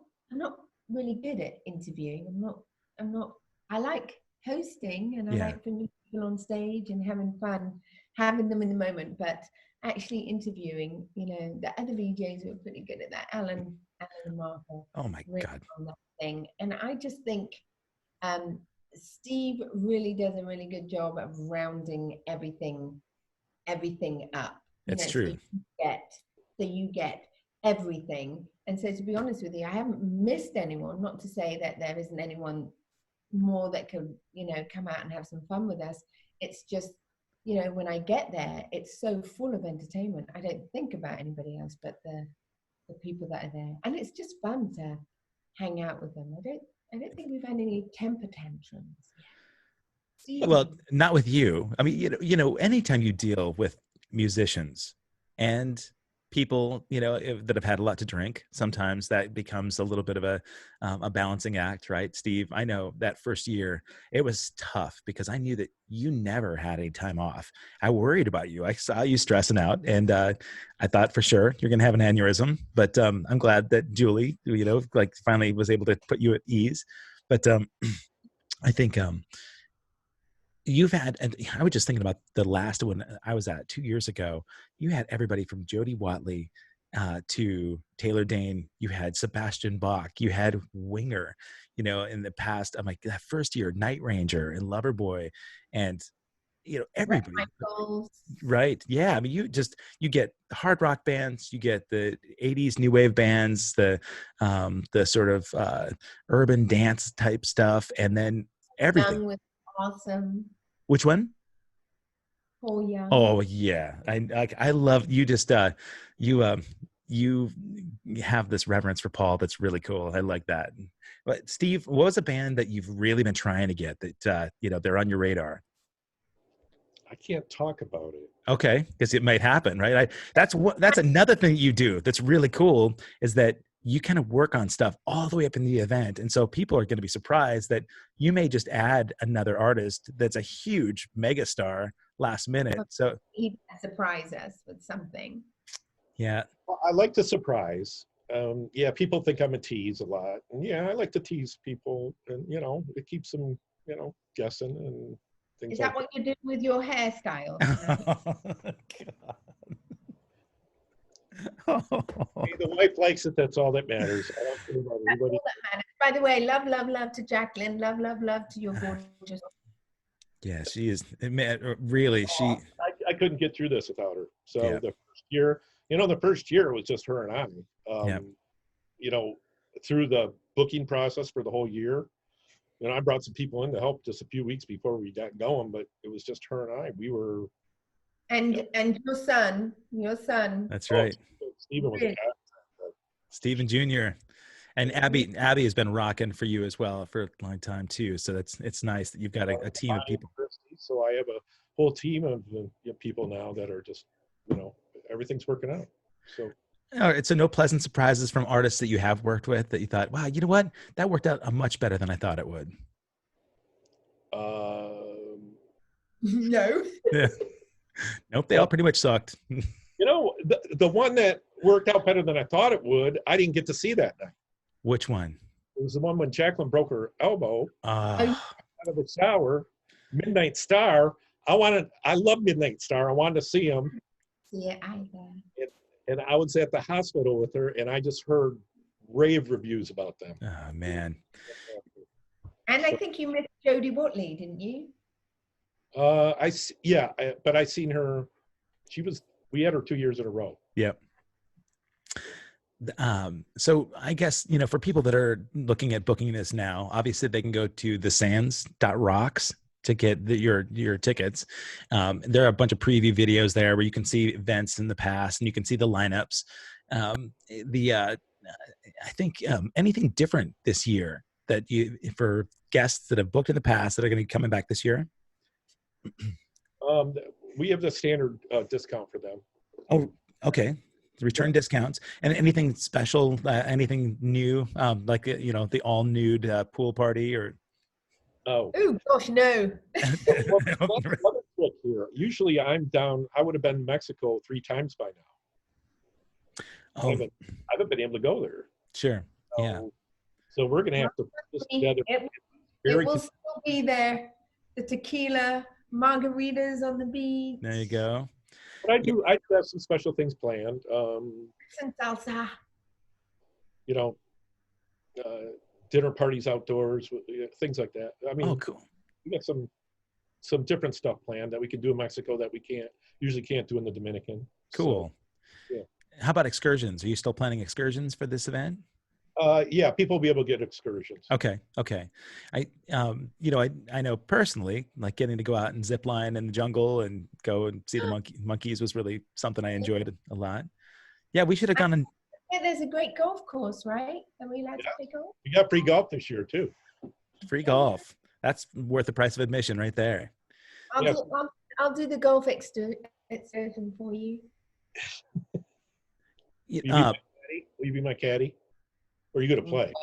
really good at interviewing. I'm not. I like hosting, and I like bringing people on stage and having fun, having them in the moment. But actually interviewing, the other VJs were pretty good at that. Alan and Martha. Oh my God. On that thing, and I just think Steve really does a really good job of rounding everything up. It's true. So you get everything. And so, to be honest with you, I haven't missed anyone. Not to say that there isn't anyone more that could, come out and have some fun with us. It's just, when I get there, it's so full of entertainment. I don't think about anybody else but the people that are there, and it's just fun to hang out with them. I don't think we've had any temper tantrums yet. Well, not with you. I mean, anytime you deal with musicians and people, that have had a lot to drink, sometimes that becomes a little bit of a balancing act, right? Steve, I know that first year it was tough because I knew that you never had any time off. I worried about you. I saw you stressing out, and I thought for sure you're going to have an aneurysm, but I'm glad that Julie, finally was able to put you at ease. But I think, you've had, and I was just thinking about the last one I was at 2 years ago. You had everybody from Jody Watley to Taylor Dane. You had Sebastian Bach. You had Winger. In the past, I'm like, that first year, Night Ranger and Loverboy, and everybody. Right? Yeah. I mean, you get hard rock bands, you get the '80s new wave bands, the sort of urban dance type stuff, and then everything. Awesome. Which one? Paul Young. Oh yeah, I love you. Just you have this reverence for Paul that's really cool. I like that. But Steve, what was a band that you've really been trying to get that they're on your radar? I can't talk about it. Okay, because it might happen, right? That's another thing you do that's really cool, is that you kind of work on stuff all the way up in the event. And so people are going to be surprised that you may just add another artist that's a huge mega star last minute. So he surprise us with something. Yeah. Well, I like to surprise. Yeah, people think I'm a tease a lot. And yeah, I like to tease people, and it keeps them, guessing and things Is like that what you're doing with your hairstyle? Hey, the wife likes it. That's all that matters. I don't care about That's everybody. all that matters. By the way, love, love, love to Jacqueline. Love, love, love to your gorgeous. Yeah, she is. Man, really, she. I couldn't get through this without her. So Yeah. the first year, the first year it was just her and I. Yeah. Through the booking process for the whole year, I brought some people in to help just a few weeks before we got going, but it was just her and I. We were. And your son. That's right. Stephen was a cat. Stephen Jr. And Abby has been rocking for you as well for a long time too. So it's nice that you've got a team of people. So I have a whole team of people now that are just, everything's working out. So. All right, so no pleasant surprises from artists that you have worked with that you thought, wow, you know what? That worked out much better than I thought it would. No. Yeah. Nope, they all pretty much sucked. The one that worked out better than I thought it would, I didn't get to see that night. Which one? It was the one when Jacqueline broke her elbow out of the shower. Midnight Star. I love Midnight Star. I wanted to see him. Yeah, either. And I was at the hospital with her, and I just heard rave reviews about them. Oh, man. And I think you met Jodie Watley, didn't you? But I seen her. We had her 2 years in a row. Yep. So I guess, for people that are looking at booking this now, obviously they can go to thesands.rocks to get your tickets. There are a bunch of preview videos there where you can see events in the past and you can see the lineups. I think anything different this year that for guests that have booked in the past that are going to be coming back this year? We have the standard discount for them. Oh, okay. Return discounts. And anything special, anything new, like the all nude pool party or? Oh gosh, no. Another trick here. Usually I'm down. I would have been in Mexico 3 times by now. Oh. I haven't been able to go there. Sure. Yeah. So we're going to have to put this together. It will still be there. The tequila, margaritas on the beach. There you go. But I do have some special things planned. Some salsa. Dinner parties outdoors, things like that. I mean, oh, cool. We got some different stuff planned that we can do in Mexico that we usually can't do in the Dominican. Cool. So, yeah. How about excursions? Are you still planning excursions for this event? Yeah, people will be able to get excursions. Okay. I know personally, like getting to go out and zip line in the jungle and go and see the monkeys was really something I enjoyed a lot. Yeah, we should have gone and. Yeah, there's a great golf course, right? Are we allowed to play golf? We got free golf this year too. Free golf. That's worth the price of admission right there. I'll do the golf excursion for you. Will you be my caddy? Or are you going to play?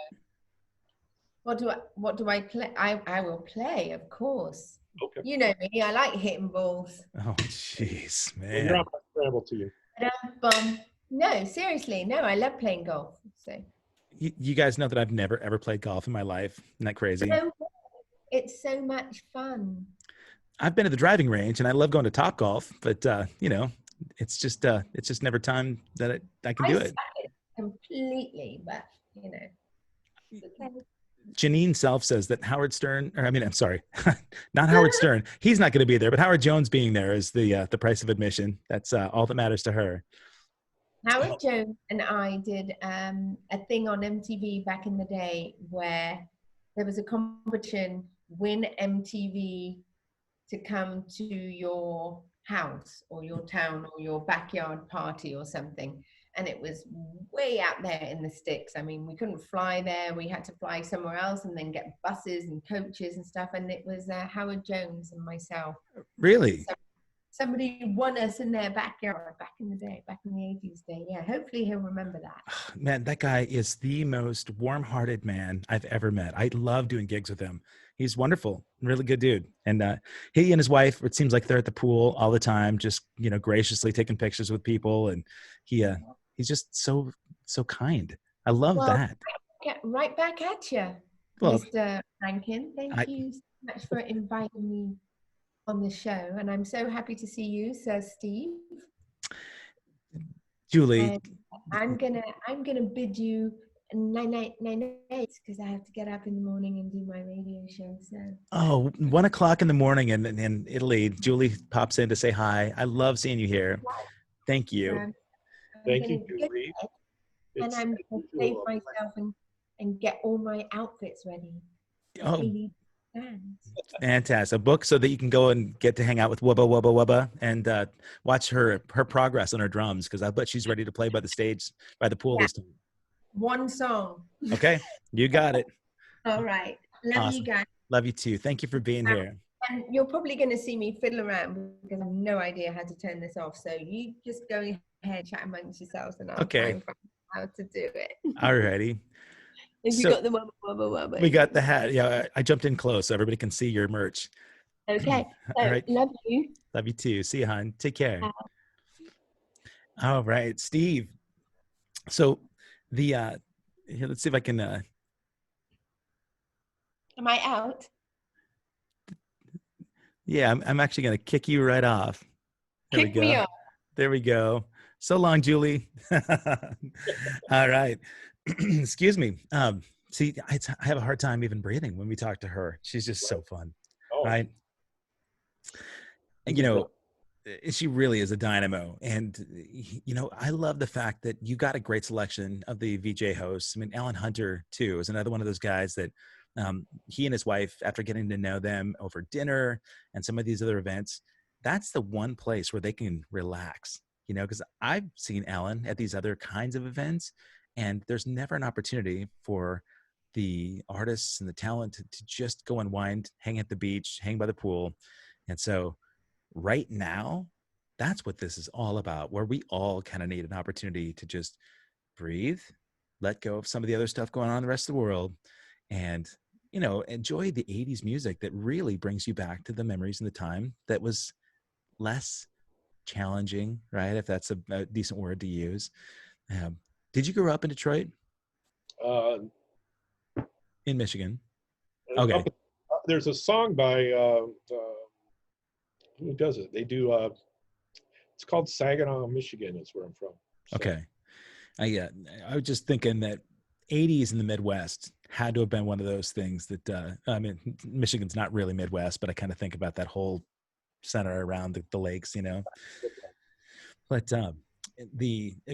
What do I play? I will play, of course. Okay. You know me. I like hitting balls. Oh, jeez, man. Well, you're on my scramble to you. No, seriously. No, I love playing golf. So. You guys know that I've never, ever played golf in my life. Isn't that crazy? It's so much fun. I've been to the driving range and I love going to Top Golf, but, it's just never time that I can do it. Completely, but, Janine Self says that Howard Stern, I'm sorry, not Howard Stern. He's not going to be there, but Howard Jones being there is the price of admission. That's all that matters to her. Howard Jones and I did a thing on MTV back in the day where there was a competition, win MTV to come to your house or your town or your backyard party or something. And it was way out there in the sticks. I mean, we couldn't fly there. We had to fly somewhere else and then get buses and coaches and stuff. And it was Howard Jones and myself. Really? Somebody won us in their backyard back in the day, back in the 80s day. Yeah, hopefully he'll remember that. Man, that guy is the most warm-hearted man I've ever met. I love doing gigs with him. He's wonderful, really good dude. And he and his wife, it seems like they're at the pool all the time, just graciously taking pictures with people. And he's just so kind. I love Well, that. get right back at you, Well, Mr. Rankin. Thank you so much for inviting me on the show, and I'm so happy to see you, Sir Steve. Julie, And I'm gonna bid you night because I have to get up in the morning and do my radio show. So 1 o'clock in the morning in Italy, Julie pops in to say hi. I love seeing you here. Thank you. I'm Thank you, gonna get Julie. and I'm gonna save myself and get all my outfits ready. Oh, Really planned. fantastic. A book so that you can go and get to hang out with Wubba Wubba Wubba and watch her progress on her drums, because I bet she's ready to play by the pool this time. One song. Okay, you got it. All right. Love you guys. Love you too. Thank you for being here. And you're probably going to see me fiddle around because I have no idea how to turn this off. So you just go ahead, chat amongst yourselves, and I'll try and find out how to do it. All righty. If you got the wubba wubba wubba. We got the hat. Yeah, I jumped in close so everybody can see your merch. Okay. So, all right. Love you. Love you too. See you, hon. Take care. All right, Steve. So here, let's see if I can. Am I out? Yeah, I'm actually going to kick you right off. There Kick me off. There we go. So long, Julie. All right. Excuse me. See, I have a hard time even breathing when we talk to her. She's just so fun, right? And, she really is a dynamo. And, I love the fact that you got a great selection of the VJ hosts. I mean, Alan Hunter, too, is another one of those guys that he and his wife, after getting to know them over dinner and some of these other events, that's the one place where they can relax, because I've seen Alan at these other kinds of events, and there's never an opportunity for the artists and the talent to just go unwind, hang at the beach, hang by the pool. And so right now, that's what this is all about, where we all kind of need an opportunity to just breathe, let go of some of the other stuff going on in the rest of the world, and enjoy the 80s music that really brings you back to the memories and the time that was less challenging, right? If that's a decent word to use. Did you grow up in Detroit? In Michigan? Okay. There's a song by, who does it? They do, it's called Saginaw, Michigan is where I'm from. So. Okay. I was just thinking that 80s in the Midwest had to have been one of those things that, Michigan's not really Midwest, but I kind of think about that whole center around the lakes, But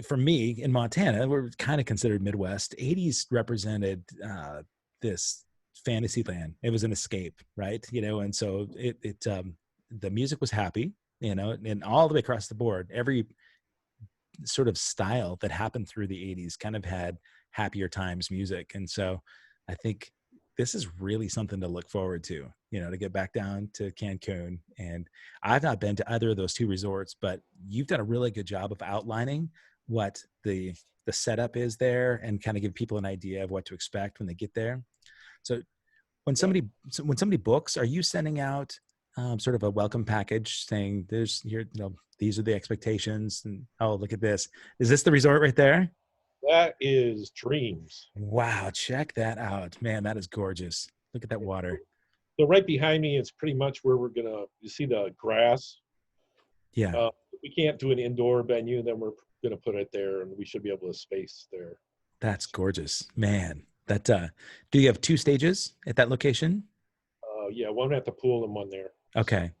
for me in Montana, we're kind of considered Midwest. 80s represented this fantasy land. It was an escape, right? And so the music was happy, and all the way across the board, every sort of style that happened through the 80s kind of had happier times music. And so I think this is really something to look forward to, to get back down to Cancun. And I've not been to either of those two resorts, but you've done a really good job of outlining what the setup is there and kind of give people an idea of what to expect when they get there. So when somebody books, are you sending out sort of a welcome package saying these are the expectations, and look at this. Is this the resort right there? That is Dreams. Wow, check that out. Man, that is gorgeous. Look at that water. So right behind me is pretty much where you see the grass. Yeah. We can't do an indoor venue, then we're going to put it there, and we should be able to space there. That's gorgeous. Man, that do you have 2 stages at that location? Yeah, one at the pool and one there. Okay.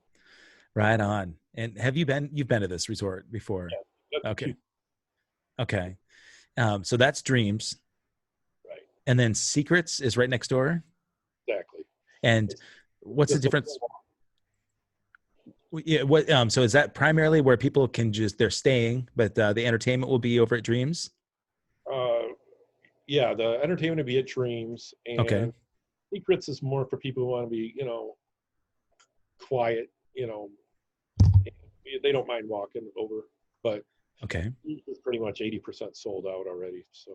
Right on. And you've been to this resort before? Yeah, okay. 2. Okay. So that's Dreams. Right. And then Secrets is right next door? Exactly. And what's the difference? Yeah, so is that primarily where people can they're staying, but the entertainment will be over at Dreams? Yeah, the entertainment will be at Dreams, and Secrets is more for people who want to be, quiet, they don't mind walking over, but it's pretty much 80% sold out already. So,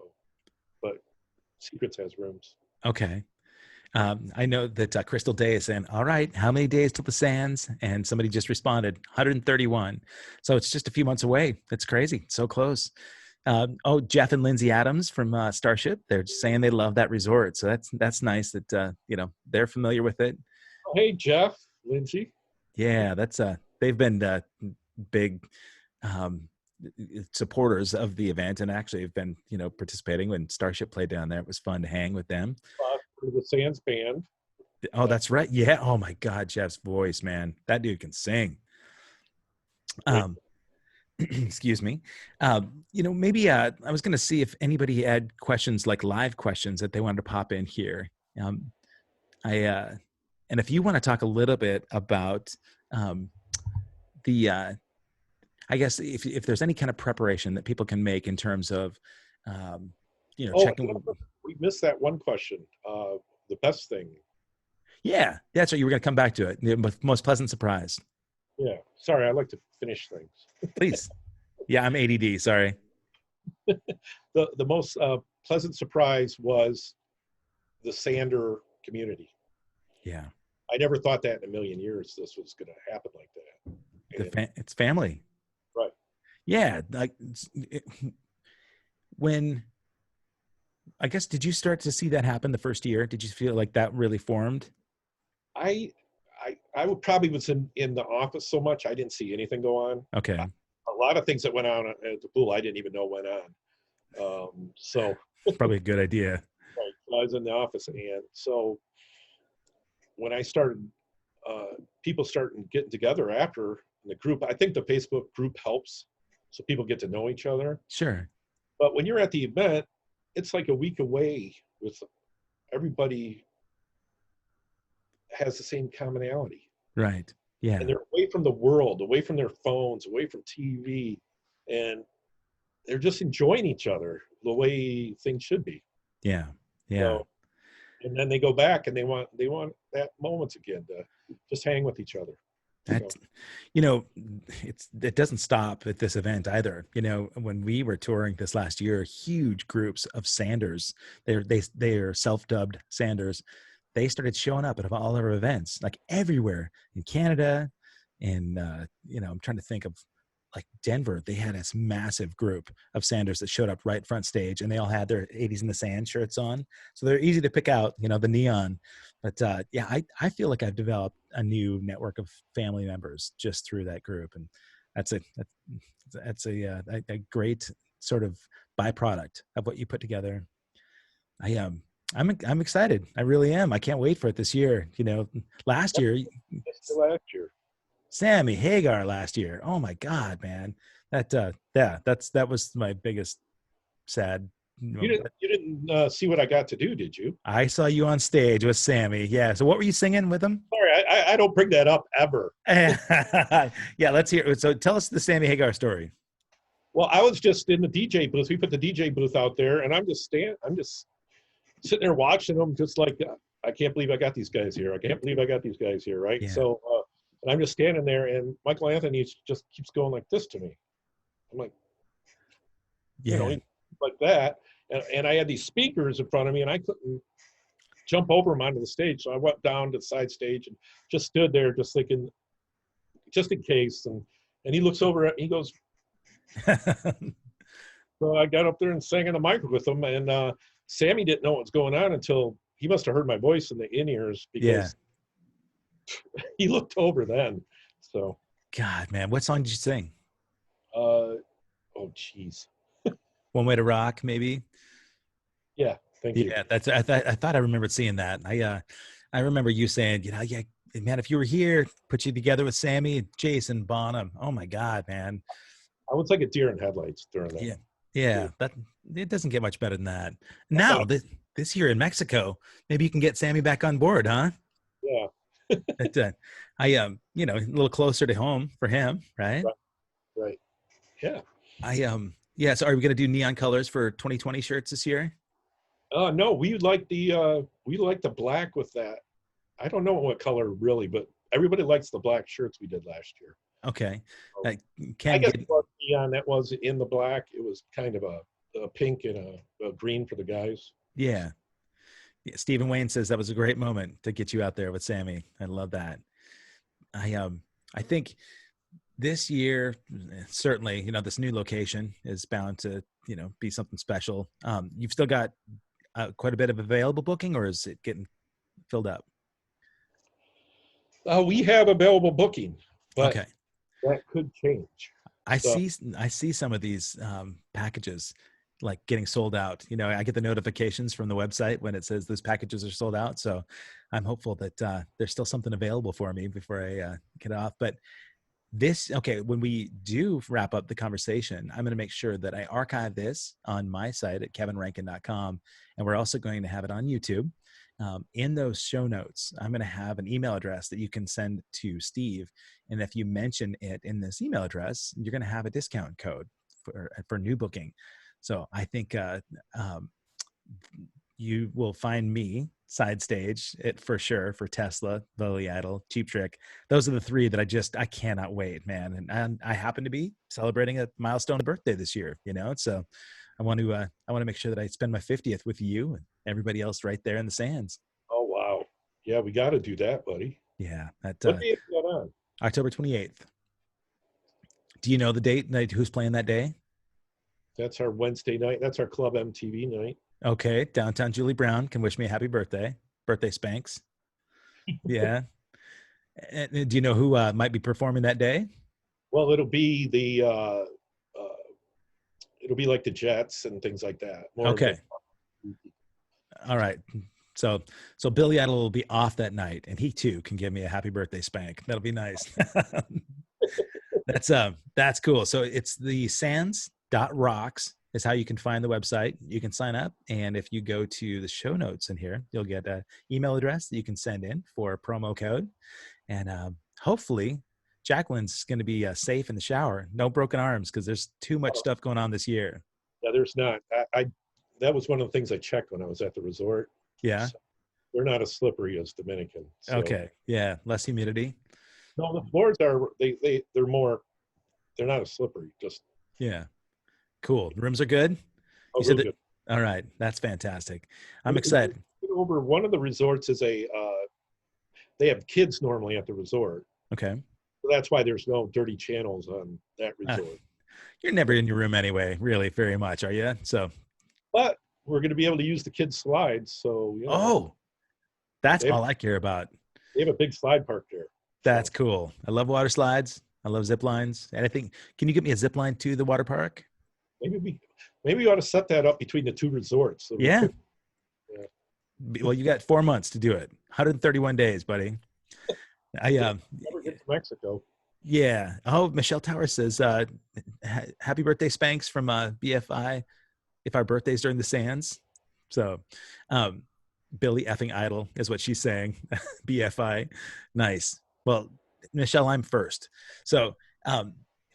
but Secrets has rooms. Okay. I know that Crystal Day is saying, all right, how many days till the Sands? And somebody just responded, 131. So it's just a few months away. That's crazy. So close. Jeff and Lindsay Adams from Starship, they're just saying they love that resort. So that's nice that, they're familiar with it. Oh, hey, Jeff, Lindsay. Yeah, that's they've been big um, supporters of the event, and actually have been participating when Starship played down there. It was fun to hang with them. For the Sands band. Oh, that's right. Yeah. Oh my God, Jeff's voice, man, that dude can sing. Excuse me. Maybe I was going to see if anybody had questions, like live questions that they wanted to pop in here. And if you want to talk a little bit about the I guess if there's any kind of preparation that people can make in terms of, checking. We missed that one question. The best thing. Yeah, that's right. You were going to come back to it. The most pleasant surprise. Yeah. Sorry, I like to finish things. Please. Yeah, I'm ADD. Sorry. The most pleasant surprise was the Sander community. Yeah. I never thought that in a million years this was going to happen like that. It's family. Right. Yeah. Like I guess, did you start to see that happen the first year? Did you feel like that really formed? I would probably was in the office so much I didn't see anything go on. Okay. A lot of things that went on at the pool I didn't even know went on. So probably a good idea. Right. I was in the office, and so when I started, people started getting together after in the group. I think the Facebook group helps, so people get to know each other. Sure. But when you're at the event, it's like a week away with everybody has the same commonality. Right. Yeah. And they're away from the world, away from their phones, away from TV, and they're just enjoying each other the way things should be. Yeah. Yeah. So, and then they go back and they want that moment again to just hang with each other. That, it doesn't stop at this event either. When we were touring this last year, huge groups of Sanders, they're self-dubbed Sanders. They started showing up at all our events, like everywhere in Canada. And, I'm trying to think of, like Denver, they had this massive group of Sanders that showed up right front stage, and they all had their 80s in the Sand shirts on. So they're easy to pick out, the neon. But I feel like I've developed a new network of family members just through that group. And that's a great sort of byproduct of what you put together. I'm excited. I really am. I can't wait for it this year. Last year, Sammy Hagar last year. Oh my God, man. That was my biggest sad. You didn't see what I got to do, did you? I saw you on stage with Sammy. Yeah. So what were you singing with him? Sorry, I don't bring that up ever. Yeah, let's hear it. So tell us the Sammy Hagar story. Well, I was just in the DJ booth. We put the DJ booth out there, and I'm just sitting there watching them, just like, I can't believe I got these guys here. I can't believe I got these guys here, right? Yeah. So, and I'm just standing there, and Michael Anthony just keeps going like this to me. I'm like, yeah, like that. And I had these speakers in front of me, and I couldn't jump over them onto the stage. So I went down to the side stage and just stood there, just thinking, just in case. And he looks over at me, he goes, so I got up there and sang in the mic with him. And Sammy didn't know what was going on until he must have heard my voice in the in-ears, because he looked over then. So, God, man, what song did you sing? Oh, geez. One Way to Rock, maybe. Yeah, thank you. Yeah, that's. I thought I remembered seeing that. I remember you saying, yeah, man, if you were here, put you together with Sammy and Jason Bonham. Oh my God, man. I was like a deer in headlights during that. Yeah. That it doesn't get much better than that. Now this year in Mexico, maybe you can get Sammy back on board, huh? Yeah. But a little closer to home for him, right? Right. Yeah. Yeah. So are we going to do neon colors for 2020 shirts this year? No, we like the black with that. I don't know what color really, but everybody likes the black shirts we did last year. Okay. I guess it was neon that was in the black. It was kind of a pink and a green for the guys. Yeah. Yeah, Stephen Wayne says that was a great moment to get you out there with Sammy. I love that. I think this year, certainly, this new location is bound to, be something special. You've still got quite a bit of available booking, or is it getting filled up? We have available booking, but Okay. that could change. I So, see some of these packages like getting sold out. I get the notifications from the website when it says those packages are sold out. So I'm hopeful that there's still something available for me before I get off. But when we do wrap up the conversation, I'm going to make sure that I archive this on my site at kevinrankin.com. And we're also going to have it on YouTube. In those show notes, I'm going to have an email address that you can send to Steve. And if you mention it in this email address, you're going to have a discount code for new booking. So I think you will find me side stage it for sure for Tesla, Lily Idol, Cheap Trick. Those are the three that I cannot wait, man. And I happen to be celebrating a milestone birthday this year, so I want to make sure that I spend my 50th with you and everybody else right there in the sands. oh wow, yeah, we got to do that, buddy. Yeah, that What day is that on? October 28th. Do you know the date? Who's playing that day? That's our Wednesday night. That's our Club MTV night. Okay, downtown Julie Brown can wish me a happy birthday. Birthday spanks. Yeah. And do you know who might be performing that day? Well, it'll be like the Jets and things like that. Okay. All right. So Billy Idol will be off that night, and he too can give me a happy birthday spank. That'll be nice. That's cool. So it's the sands.rocks is how you can find the website. You can sign up, and if you go to the show notes in here, you'll get an email address that you can send in for a promo code, and hopefully Jacqueline's going to be safe in the shower. No broken arms, because there's too much stuff going on this year. Yeah, there's not. That was one of the things I checked when I was at the resort. Yeah. So they're not as slippery as Dominican. So. Okay. Yeah. Less humidity. No, the floors they're not as slippery. Just yeah. Cool. The rooms are good. oh, You said that, good. all right. That's fantastic. I'm excited. Over one of the resorts is they have kids normally at the resort. Okay. So that's why there's no dirty channels on that resort. You're never in your room anyway, really, very much, are you? So, but we're going to be able to use the kids' slides. So, oh, that's all I care about. They have a big slide park there. That's cool. I love water slides. I love zip lines. Anything? Can you get me a zip line to the water park? Maybe we ought to set that up between the two resorts. So yeah. Well, you got 4 months to do it. 131 days, buddy. Never get to Mexico. Yeah. Oh, Michelle Tower says, happy birthday, Spanks from BFI. If our birthday's during the sands. So, Billy effing Idol is what she's saying. BFI. Nice. Well, Michelle, I'm first. So,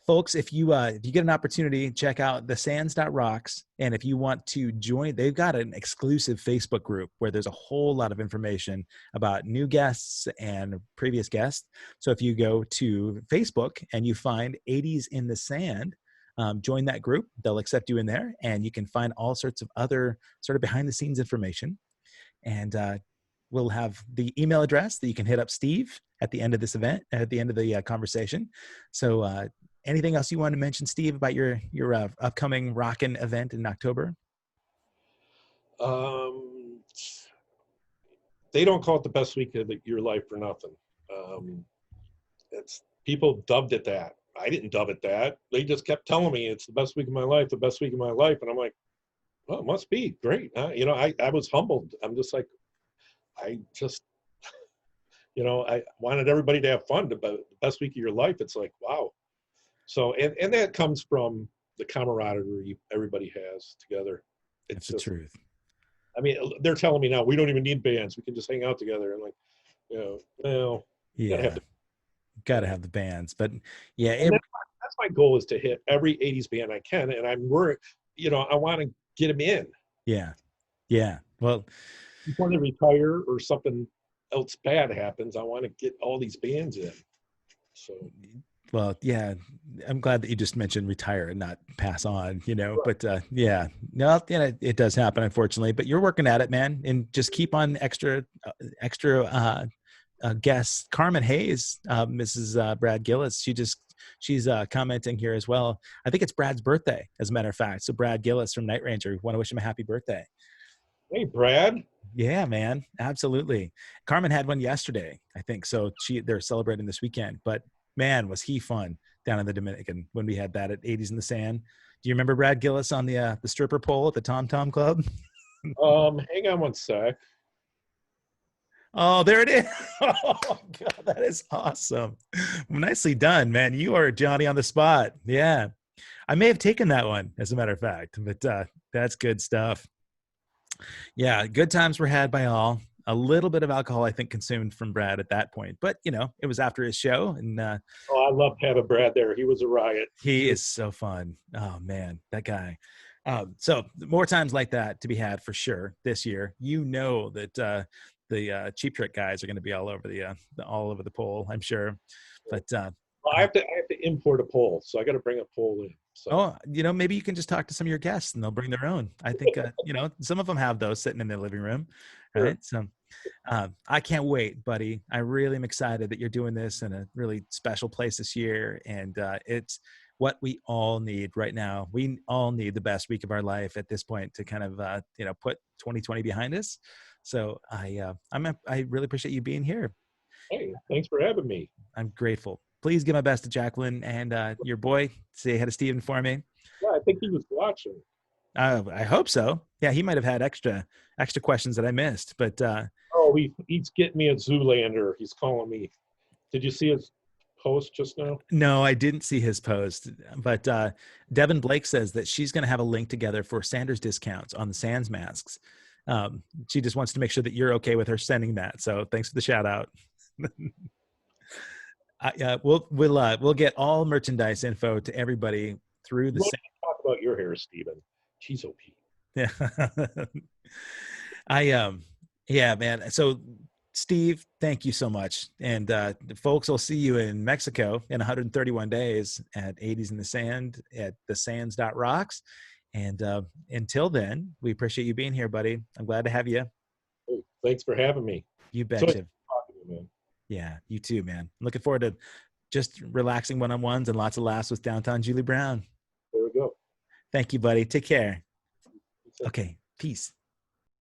folks, if you get an opportunity, check out the sands.rocks. And if you want to join, they've got an exclusive Facebook group where there's a whole lot of information about new guests and previous guests. So if you go to Facebook and you find 80s in the Sand, join that group. They'll accept you in there, and you can find all sorts of other sort of behind the scenes information. And we'll have the email address that you can hit up Steve at the end of this event, at the end of the conversation. So anything else you want to mention, Steve, about your upcoming Rockin' event in October? They don't call it the best week of your life for nothing. It's people dubbed it that. I didn't dub it that. They just kept telling me it's the best week of my life, the best week of my life. And I'm like, well, it must be great. I was humbled. I'm just like, I wanted everybody to have fun. The best week of your life. It's like, wow. So, and that comes from the camaraderie everybody has together. It's the truth. I mean, they're telling me now, we don't even need bands. We can just hang out together. And like, well, yeah. Gotta have the bands, but yeah, that's my goal, is to hit every 80s band I can, and I'm worried, I want to get them in. Yeah. Well, before they retire or something else bad happens, I want to get all these bands in. So Well, yeah, I'm glad that you just mentioned retire and not pass on, but yeah, no, it does happen, unfortunately, but you're working at it, man. And just keep on extra guests. Carmen Hayes, Mrs. Brad Gillis, she's commenting here as well. I think it's Brad's birthday, as a matter of fact. So Brad Gillis from Night Ranger, want to wish him a happy birthday. Hey, Brad. Yeah, man, absolutely. Carmen had one yesterday, I think. So they're celebrating this weekend. But man, was he fun down in the Dominican when we had that at 80s in the Sand. Do you remember Brad Gillis on the stripper pole at the Tom Tom Club? Hang on one sec. Oh, there it is. Oh God, that is awesome. Nicely done, man. You are Johnny on the spot. Yeah. I may have taken that one, as a matter of fact, but that's good stuff. Yeah, good times were had by all. A little bit of alcohol, I think, consumed from Brad at that point, but it was after his show, and Oh, I loved having Brad there. He was a riot. he is so fun. Oh man, that guy. So more times like that to be had for sure this year. That the Cheap Trick guys are going to be all over the pole, I'm sure. But Well, I have to import a pole, so I got to bring a pole in. So. maybe you can just talk to some of your guests and they'll bring their own. I think some of them have those sitting in their living room, right? Sure. So I can't wait, buddy. I really am excited that you're doing this in a really special place this year, and it's what we all need right now. We all need the best week of our life at this point to kind of put 2020 behind us. So I really appreciate you being here. Hey, thanks for having me. I'm grateful. Please give my best to Jacqueline and your boy. Say hi to Steven for me. Yeah, I think he was watching. I hope so. Yeah, he might have had extra questions that I missed, but he's getting me a Zoolander. He's calling me. Did you see his post just now? No, I didn't see his post, but Devin Blake says that she's going to have a link together for Sanders discounts on the Sands masks. She just wants to make sure that you're okay with her sending that. So thanks for the shout out. We'll get all merchandise info to everybody through the. Talk about your hair, Steven. Jeez, OP. Yeah. Yeah, man. So Steve, thank you so much. And folks, will see you in Mexico in 131 days at 80s in the Sand at thesands.rocks. And until then, we appreciate you being here, buddy. I'm glad to have you. Hey, thanks for having me. You betcha. Talking to you, man. Yeah, you too, man. I'm looking forward to just relaxing one-on-ones and lots of laughs with downtown Julie Brown. There we go. Thank you, buddy. Take care. Okay, peace.